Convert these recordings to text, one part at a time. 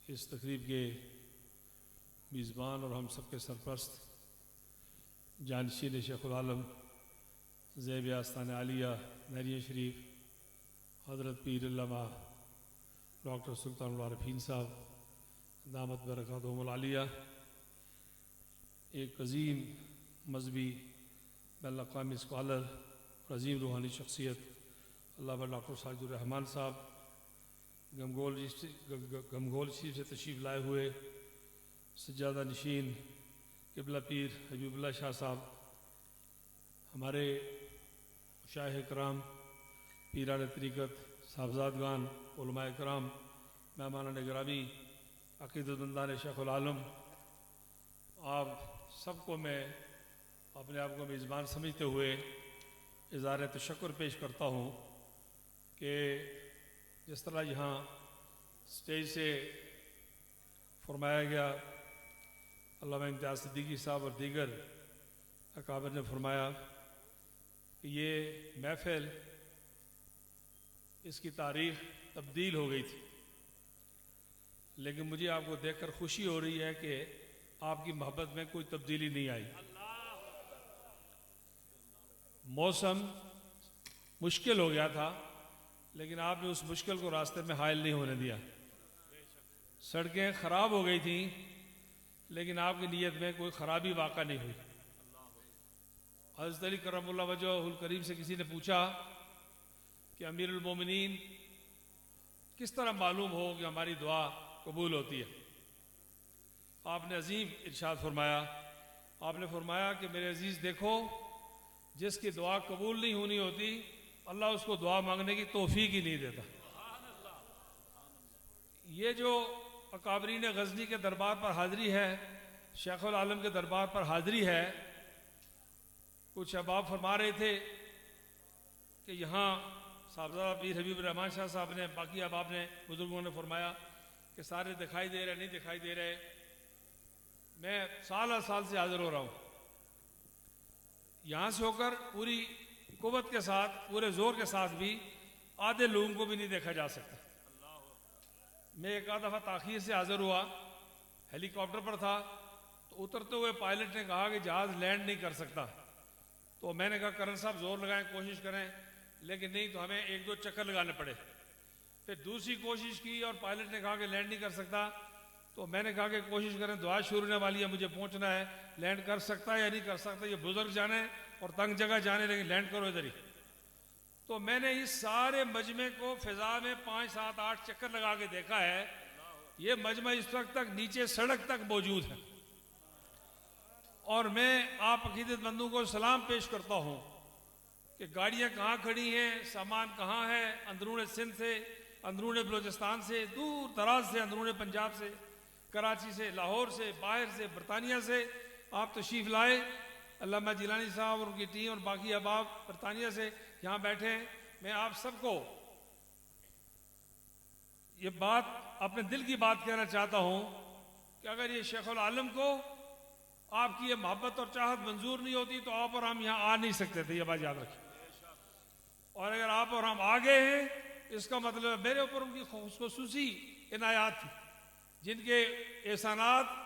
इस तकरीब के मेज़बान और हम सब के सरपरस्त जानशीन शेखुल आलम ज़ैब आस्तान आलिया नरिया शरीफ हज़रत पीर अल्लामा डॉक्टर सुल्तानुल आरिफीन साहब दामत बरकातुहुमुल आलिया, एक अज़ीम मजहबी बैनुल-अक़वामी स्कॉलर और अज़ीम रूहानी शख्सियत अल्लामा डॉक्टर साजिदुर रहमान साहब गमगोल शरीफ से तशरीफ़ लाए हुए सज्जादा नशीन क़िबला पीर हबीबुल्लाह शाह साहब, हमारे शाह कराम पीरान तरीक़त साहबजादगान उलमाए कराम मेहमान गिरामी अक़ीदतमंदान शेखुल आलम, आप सबको मैं अपने आप को मेज़बान समझते हुए इज़हार तशक्कुर पेश करता हूँ कि जिस तरह यहाँ स्टेज से फरमाया गया, अल्लामा इम्तियाज़ सिद्दीकी साहब और दीगर अकाबिर ने फरमाया कि ये महफ़िल, इसकी तारीख़ तब्दील हो गई थी, लेकिन मुझे आपको देखकर खुशी हो रही है कि आपकी मोहब्बत में कोई तब्दीली नहीं आई। मौसम मुश्किल हो गया था, लेकिन आपने उस मुश्किल को रास्ते में हायल नहीं होने दिया। सड़कें ख़राब हो गई थीं, लेकिन आपकी नीयत में कोई ख़राबी वाक़ा नहीं हुई। हज़रत अली करमुल्लाह वजहुल करीम से किसी ने पूछा कि अमीरुल मोमिनीन, किस तरह मालूम हो कि हमारी दुआ कबूल होती है? आपने अजीम इरशाद फरमाया, आपने फरमाया कि मेरे अजीज़ देखो, जिसकी दुआ कबूल नहीं होनी होती अल्लाह उसको दुआ मांगने की तौफीक ही नहीं देता। ये जो अकाबरीन गज़नी के दरबार पर हाज़री है, शेखुल आलम के दरबार पर हाज़री है, कुछ अहबाब फरमा रहे थे कि यहाँ साहबजादा पीर हबीब रहमान शाह साहब ने, बाकी अहबाब ने, बुज़ुर्गों ने फरमाया कि सारे दिखाई दे रहे, नहीं दिखाई दे रहे। मैं साल से हाज़िर हो रहा हूँ, यहाँ से होकर पूरी कुव्वत के साथ, पूरे ज़ोर के साथ भी आधे लोगों को भी नहीं देखा जा सकता। मैं एक आध दफ़ा ताख़ीर से हाज़िर हुआ, हेलीकॉप्टर पर था, तो उतरते हुए पायलट ने कहा कि जहाज़ लैंड नहीं कर सकता। तो मैंने कहा कर्नल साहब ज़ोर लगाएं, कोशिश करें, लेकिन नहीं तो हमें एक दो चक्कर लगाने पड़े। फिर दूसरी कोशिश की और पायलट ने कहा कि लैंड नहीं कर सकता। तो मैंने कहा कि कोशिश करें, दुआ शुरू होने वाली है, मुझे पहुंचना है, लैंड कर सकता है या नहीं कर सकता, ये बुजुर्ग जाने और तंग जगह जाने, लेकिन लैंड करो इधर ही। तो मैंने इस सारे मजमे को फिजा में 5, 7, 8 चक्कर लगा के देखा है। ये मजमा इस वक्त तक नीचे सड़क तक मौजूद है। और मैं आप अकीदतमंदों को सलाम पेश करता हूँ कि गाड़ियाँ कहाँ खड़ी हैं, सामान कहाँ है, अंदरून सिंध से, अंदरून बलूचिस्तान से, दूर दराज से, अंदरून पंजाब से, कराची से, लाहौर से, बाहर से, बरतानिया से आप तशरीफ़ लाए। अल्लामा जिलानी साहब और उनकी टीम और बाकी अहबाब बरतानिया से यहाँ बैठे हैं। मैं आप सबको ये बात, अपने दिल की बात कहना चाहता हूँ कि अगर ये शेखुल आलम को आपकी ये मोहब्बत और चाहत मंजूर नहीं होती तो आप और हम यहाँ आ नहीं सकते थे, ये बात याद रखें। और अगर आप और हम आ गए हैं, इसका मतलब मेरे ऊपर उनकी खुसूसी इनायात थी, जिनके एहसानात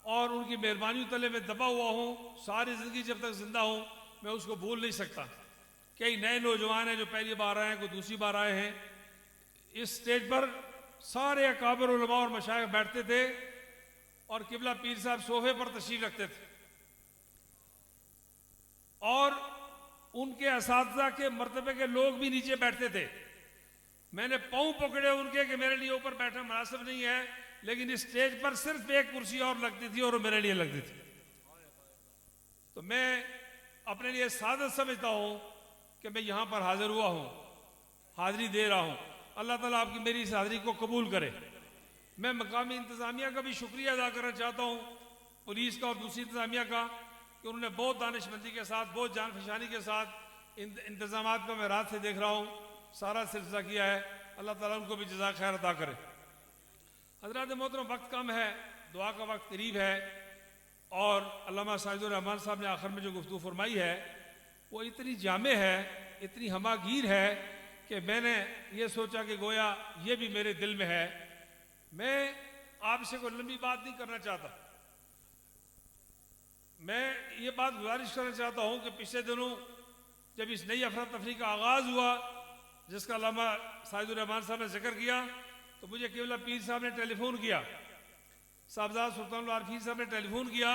और उनकी मेहरबानी तले में दबा हुआ हूँ। सारी ज़िंदगी जब तक जिंदा हूँ मैं उसको भूल नहीं सकता। कई नए नौजवान हैं जो पहली बार आए हैं, कोई दूसरी बार आए हैं। इस स्टेज पर सारे अकाबिर उलमा और मशाइख बैठते थे और क़िबला पीर साहब सोफे पर तशरीफ़ रखते थे और उनके असातिज़ा के मर्तबे के लोग भी नीचे बैठते थे। मैंने पाँव पकड़े उनके कि मेरे लिए ऊपर बैठना मुनासिब नहीं है, लेकिन इस स्टेज पर सिर्फ एक कुर्सी और लगती थी और वो मेरे लिए लगती थी। तो मैं अपने लिए सादत समझता हूँ कि मैं यहाँ पर हाजिर हुआ हूँ, हाजिरी दे रहा हूँ। अल्लाह ताला आपकी मेरी इस हाजिरी को कबूल करे। मैं मकामी इंतज़ामिया का भी शुक्रिया अदा करना चाहता हूँ, पुलिस का और दूसरी इंतज़ामिया का, कि उन्होंने बहुत दानिशमंदी के साथ, बहुत जान फशानी के साथ इंतज़ामात को मैं रात से देख रहा हूँ, सारा सिलसिला किया है। अल्लाह ताला उनको भी जज़ा खैर अदा करे। हज़रात मोहतरम, वक्त कम है, दुआ का वक्त करीब है और अल्लामा साजिदुर रहमान साहब ने आखिर में जो गुफ्तगू फरमाई है वो इतनी जामे है, इतनी हमागीर है कि मैंने ये सोचा कि गोया ये भी मेरे दिल में है। मैं आपसे कोई लंबी बात नहीं करना चाहता। मैं ये बात गुजारिश करना चाहता हूं कि पिछले दिनों जब इस नई अफरा तफरी का आगाज हुआ, जिसका अल्लामा साजिद रहमान साहब ने जिक्र किया, तो मुझे केवला पीर साहब ने टेलीफोन किया, साहबजाद सुल्तान आरफी साहब ने टेलीफोन किया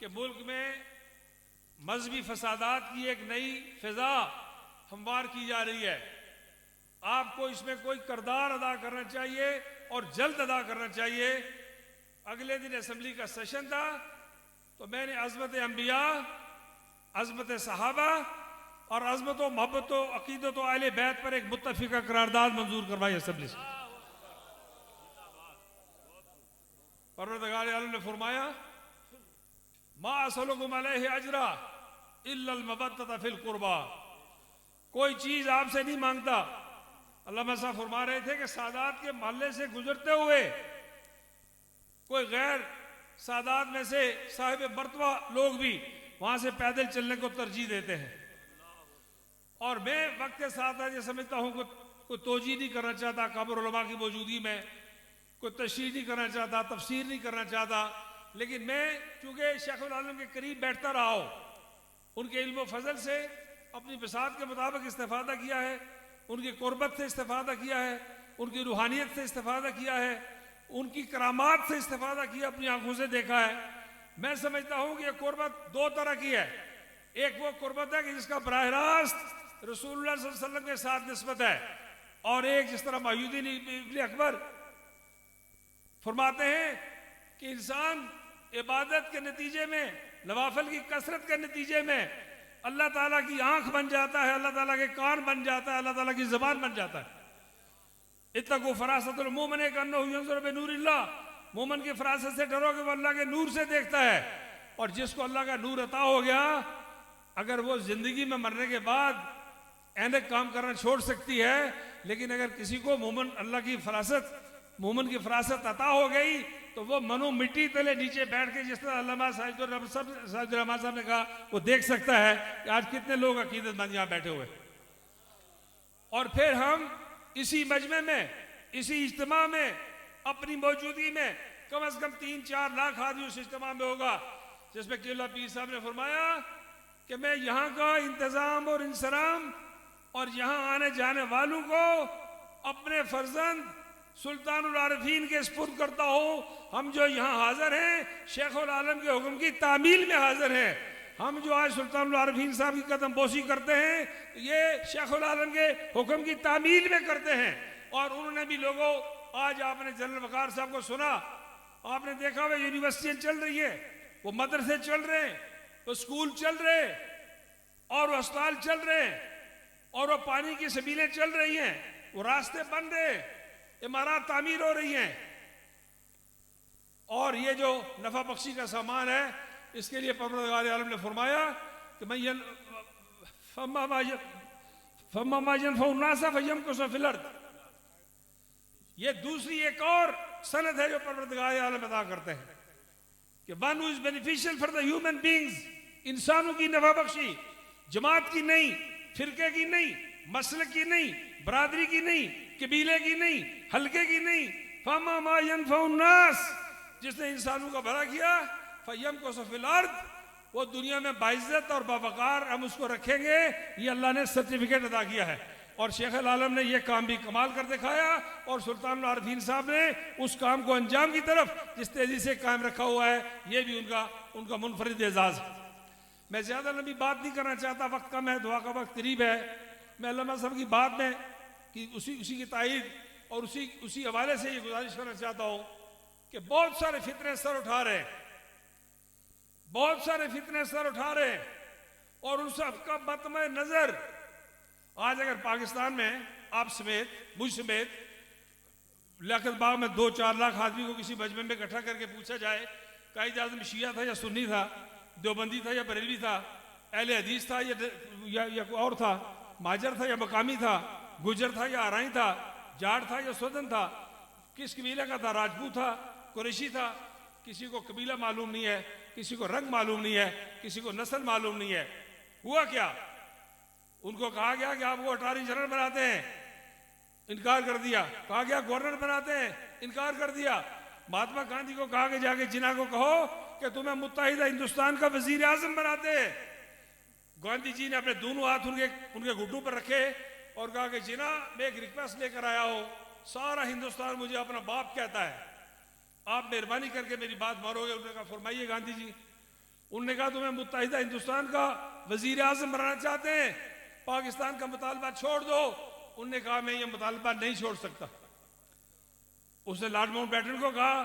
कि मुल्क में मजहबी फसादात की एक नई फिजा हमवार की जा रही है, आपको इसमें कोई किरदार अदा करना चाहिए और जल्द अदा करना चाहिए। अगले दिन असेंबली का सेशन था, तो मैंने अज़मत अंबिया, अज़मत सहाबा और अज़मत व मोहब्बत व अकीदत व अहले बैत पर एक मुत्तफ़िका करारदाद मंजूर करवाई असेंबली से। परवरदिगार आलम ने फरमाया, मा असलुकुम अलैहि अजरा इल्लल मवद्दत फिल कुर्बा। कोई चीज आपसे नहीं मांगता। अल्लामा साहब फरमा रहे थे कि सादात के मोहल्ले से गुजरते हुए कोई गैर सादात में से साहिब मर्तबा लोग भी वहां से पैदल चलने को तरजीह देते हैं। और मैं वक्त के साथ ये समझता हूं कि कोई तोजी नहीं करना चाहता कब्र उलमा की मौजूदगी में, कोई तशरीह नहीं करना चाहता, तफसीर नहीं करना चाहता, लेकिन मैं चूंकि शेखुल आलम के करीब बैठता रहा हूं, उनके इल्म व फजल से अपनी बिसात के मुताबिक इस्तेफादा किया है, उनकी कुर्बत से इस्तेफादा किया है, उनकी रूहानियत से इस्तेफादा किया है, उनकी करामात से इस्तेफादा किया, अपनी आंखों से देखा है। मैं समझता हूं कि यह कुर्बत दो तरह की है। एक वो कुर्बत है कि जिसका बराह रास्त रसूलुल्लाह सल्लल्लाहु अलैहि वसल्लम के साथ निस्बत है, और एक जिस तरह महीउद्दीन इब्न अकबर फरमाते हैं कि इंसान इबादत के नतीजे में, नवाफिल की कसरत के नतीजे में अल्लाह ताला की आंख बन जाता है, अल्लाह ताला के कान बन जाता है, अल्लाह ताला की जबान बन जाता है। इत्तक़ू फ़रासतुल मोमिन कन्नहु यंज़ुरु बिनूरिल्लाह, मोमिन की फरासत से डरो कि वो अल्लाह के नूर से देखता है। और जिसको अल्लाह का नूर अता हो गया, अगर वो जिंदगी में मरने के बाद ऐनक काम करना छोड़ सकती है, लेकिन अगर किसी को मोमिन अल्लाह की फरासत, मोमिन की फरासत अता हो गई, तो वो मनो मिट्टी तले नीचे बैठ के, जिस तरह अल्लामा साजिद रहमान साहब ने कहा, वो देख सकता है कि आज कितने लोग अकीदतमंद यहाँ बैठे हुए। और फिर हम इसी मजमे में, इसी इज्तिमा में, अपनी मौजूदगी में कम से कम 3-4 लाख आदमी उस इज्तिमा में होगा, जिसमें केवला पीर साहब ने फरमाया कि मैं यहाँ का इंतजाम और इंसराम और यहाँ आने जाने वालों को अपने फर्जंद सुल्तानुल आरिफीन के स्पुर्द करता हूँ। हम जो यहाँ हाजिर हैं, शेखुल आलम के हुक्म की तामील में हाजिर हैं। हम जो आज सुल्तानुल आरिफीन साहब की कदम बोसी करते हैं, ये शेखुल आलम के हुक्म की तामील में करते हैं। और उन्होंने भी लोगों, आज आपने जनरल वकार साहब को सुना, आपने देखा हुआ यूनिवर्सिटियां चल रही है, वो मदरसे चल रहे हैं, वो स्कूल चल रहे हैं, और वो अस्पताल चल रहे हैं, और वो पानी की सबीलें चल रही हैं, वो रास्ते बन रहे हैं, इमारत तामीर हो रही हैं। और ये जो नफा बख्शी का सामान है, इसके लिए परवरदिगार आलम ने फरमाया कि मैं ये दूसरी एक और सनद है जो परवरदिगार आलम अदा करते हैं कि one who is beneficial for the human beings, इंसानों की नफा बख्शी, जमात की नहीं, फिरके की नहीं, मसलक की नहीं, बरादरी की नहीं, कबीले की नहीं, हल्के की नहीं, फमा मा यनफउ नास, जिसने इंसानों का भला किया, फयम को सफिल अर्द, वो दुनिया में बाइज्जत और बावकार हम उसको रखेंगे। ये अल्लाह ने सर्टिफिकेट अदा किया है। और शेख आलम ने यह काम भी कमाल कर दिखाया, और सुल्तानुल आरिफीन साहब ने उस काम को अंजाम की तरफ जिस तेजी से कायम रखा हुआ है, ये भी उनका मुनफरिद एजाज है। मैं ज्यादा लंबी बात नहीं करना चाहता, वक्त कम है, दुआ का वक्त करीब है। मैं अल्लामा साहब की बात में कि उसी की तायीद और उसी हवाले से ये गुजारिश करना चाहता हूं कि बहुत सारे फितने सर उठा रहे हैं, बहुत सारे फितने सर उठा रहे हैं, और उन सब का मतमे नजर आज अगर पाकिस्तान में आप समेत, मुझ समेत, लियाकत बाग में 2-4 लाख आदमी को किसी मजमे में इकट्ठा करके पूछा जाए कायद आज़म शिया था या सुन्नी था, देवबंदी था या बरेलवी था, अहले हदीस था या कोई और था, माजर था या मकामी था, गुजर था या आराई था, जाट था या सोदन था, किस कबीले का था, राजपूत था, कुरैशी था, किसी को कबीला मालूम नहीं है, किसी को रंग मालूम नहीं है, किसी को नस्ल मालूम नहीं है। हुआ क्या? उनको कहा गया कि आप वो अटॉर्नी जनरल बनाते हैं, इनकार कर दिया। कहा गया गवर्नर बनाते हैं, इनकार कर दिया। महात्मा गांधी को कहा कि जाके जिन्ना को कहो कि तुम्हें मुत्तहिदा हिंदुस्तान का वजीर आजम बनाते हैं। गांधी जी ने अपने दोनों हाथ उनके घुटनों पर रखे और कहा कि जिन्ना, मैं एक रिक्वेस्ट लेकर आया हूं, सारा हिंदुस्तान मुझे अपना बाप कहता है, आप मेहरबानी करके मेरी बात मानोगे? उन्होंने कहा फरमाइए गांधी जी। उन्होंने कहा तुम्हें मुत्तहिदा हिंदुस्तान का वजीर आजम बनाना चाहते हैं, पाकिस्तान का मुतालबा छोड़ दो। उन्होंने कहा मैं ये मुतालबा नहीं छोड़ सकता। उसने लॉर्ड माउंटबेटन को कहा,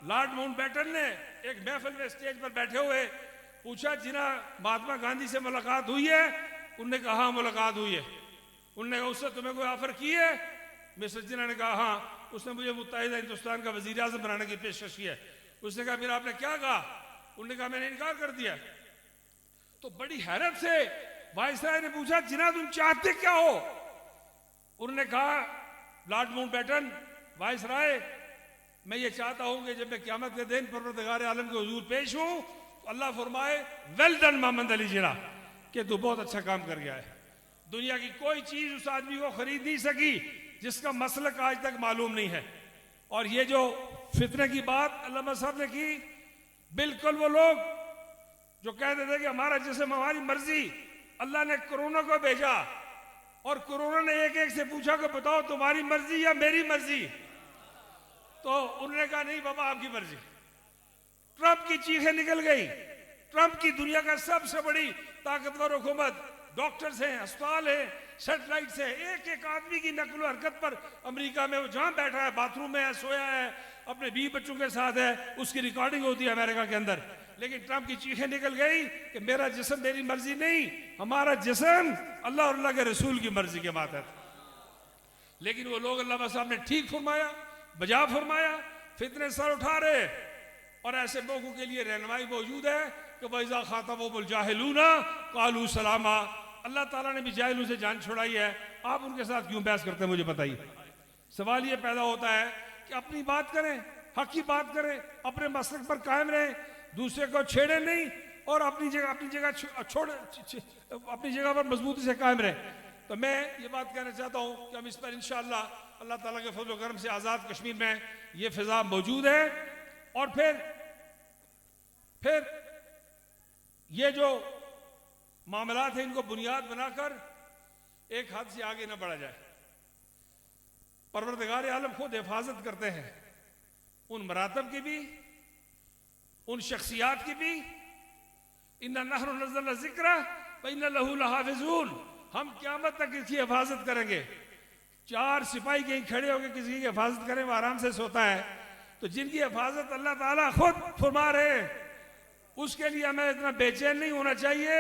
लॉर्ड माउंटबेटन ने एक महफिल में स्टेज पर बैठे हुए पूछा, जिन्ना महात्मा गांधी से मुलाकात हुई है? उन्होंने कहा हाँ मुलाकात हुई है। उन्होंने कहा उससे तुम्हें कोई ऑफर की है? मिस्टर जिन्ना ने कहा हाँ, उसने मुझे मुत्तहिदा हिंदुस्तान का वजीर आजम बनाने की पेशकश की है। उसने कहा फिर आपने क्या कहा? उन्होंने कहा मैंने इनकार कर दिया। तो बड़ी हैरत से वायसराय ने पूछा, जिन्ना तुम चाहते क्या हो? उन्होंने कहा, लॉर्ड माउंटबेटन, वायसराय, मैं ये चाहता हूं कि जब मैं क़यामत के दिन परवरदिगार आलम के हुजूर पेश हूं तो अल्लाह फरमाए वेल डन मोहम्मद अली जिन्ना, कि तू बहुत अच्छा काम कर गया है। दुनिया की कोई चीज उस आदमी को खरीद नहीं सकी जिसका मसलक आज तक मालूम नहीं है। और ये जो फितने की बात अल्लामा साहब ने की, बिल्कुल वो लोग जो कहते थे कि हमारा जिस्म हमारी मर्जी, अल्लाह ने कोरोना को भेजा और कोरोना ने एक एक से पूछा कि बताओ तुम्हारी मर्जी या मेरी मर्जी? तो उन्होंने कहा नहीं बाबा आपकी मर्जी। ट्रंप की चीखें निकल गई। ट्रंप की दुनिया का सबसे बड़ी ताकतवर हुकूमत, डॉक्टर्स हैं, अस्पताल है, सेटेलाइट्स है, एक एक आदमी की नकलो हरकत पर अमेरिका में वो जहां बैठा है, बाथरूम में है, सोया है, अपने 20 बच्चों के साथ है, उसकी रिकॉर्डिंग होती है अमेरिका के अंदर। लेकिन ट्रंप की चीखें निकल गई कि मेरा जिस्म मेरी मर्जी नहीं, हमारा जिस्म अल्लाह और अल्लाह के रसूल की मर्जी के मातहत। लेकिन वो लोग, अल्लाह साहब ने ठीक फरमाया, बजा फरमाया, फितने सर उठा रहे। और ऐसे लोगों के लिए रहनुमाई मौजूद है कि वैज़ा खातबहुमुल जाहिलूना क़ालू सलामा। अल्लाह ताला ने भी जाहिलों से जान छुड़ाई है, आप उनके साथ क्यों बहस करते हैं मुझे बताइए। सवाल ये पैदा होता है कि अपनी बात करें, हक की बात करें, अपने मसलक पर कायम रहें, दूसरे को छेड़े नहीं और अपनी जगह छोड़ अपनी जगह पर मजबूती से कायम रहें। तो मैं ये बात कहना चाहता हूँ कि हम इस पर इंशाअल्लाह अल्लाह ताला के फजल करम से आज़ाद कश्मीर में ये फिजा मौजूद है। और फिर ये जो मामलात हैं इनको बुनियाद बनाकर एक हद से आगे न बढ़ा जाए। परवरदिगार आलम खुद हिफाजत करते हैं उन मरातब की भी, उन शख्सियात की भी। इन्ना नहनु नज़्ज़लना ज़िक्रा व इन्ना लहू लहाफ़िज़ून। हम क़यामत तक इसकी हिफाजत करेंगे। 4 सिपाही कहीं खड़े होकर किसी की हिफाजत करें, वो आराम से सोता है। तो जिनकी हिफाजत अल्लाह ताला खुद फरमा रहे, उसके लिए हमें इतना बेचैन नहीं होना चाहिए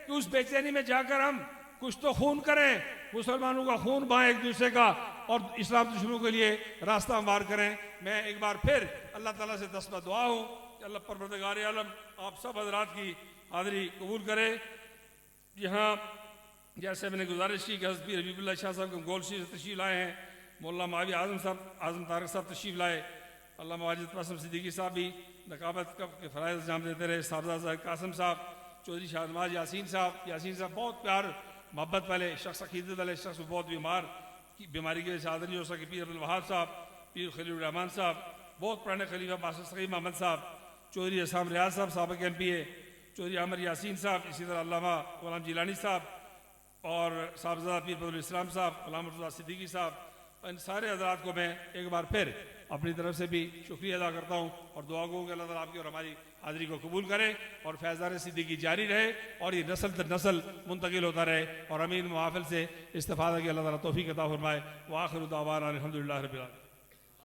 कि उस बेचैनी में जाकर हम कुछ तो खून करें, मुसलमानों का खून बहाएं एक दूसरे का, और इस्लाम दुश्मनों के लिए रास्ता हमवार करें। मैं एक बार फिर अल्लाह ताला से दस्तबा दुआ हूँ कि अल्लाह परवरदिगार आलम आप सब हज़रात की हाज़िरी कबूल करे। यहाँ जैसे मैंने गुजारिश की कि हज़रत पीर हबीबुल्लाह शाह साहब के गोलशी से तशरीफ़ लाए हैं, मौलाना मावी आज़म तारक साहब तशरीफ़ लाए, अल्लामा वाजिद कासिम सिद्दीकी साहब भी नकाबत के फ़राइज़ अंजाम देते रहे, साहबजादा कासिम साहब, चौधरी शाहनवाज यासीन साहब बहुत प्यार मोहब्बत वाले शख्स, अकीदत वाले शख्स, बहुत बीमार की बीमारी की वजह से हाज़िर नहीं हो सके। पीर अब्दुल वहाब साहब, पीर खलील रहमान साहब, बहुत पुराने खलीफा मास्टर सकीम अहमद साहब, चौधरी असाम रियाज साहब साबिक़ MPA, चौधरी आमिर यासीन साहब, इसी तरह अल्लामा ग़ुलाम जिलानी साहब और साहबजादा पीर बदरुल इस्लाम साहब, ग़ुलाम मुर्तज़ा सिद्दीकी साहब, इन सारे हज़रात को मैं एक बार फिर अपनी तरफ से भी शुक्रिया अदा करता हूँ और दुआ गो कि अल्लाह ताला आपकी और हमारी हाज़िरी को कबूल करे और फैज़ान सिद्दीकी जारी रहे और ये नस्ल दर नस्ल मुंतकिल होता रहे और अमीन महफ़िल से इस्तिफ़ादा की अल्लाह ताला तौफ़ीक़ अता फ़रमाए। व आख़िरु दावाना अल्हम्दुलिल्लाहि रब्बिल आलमीन।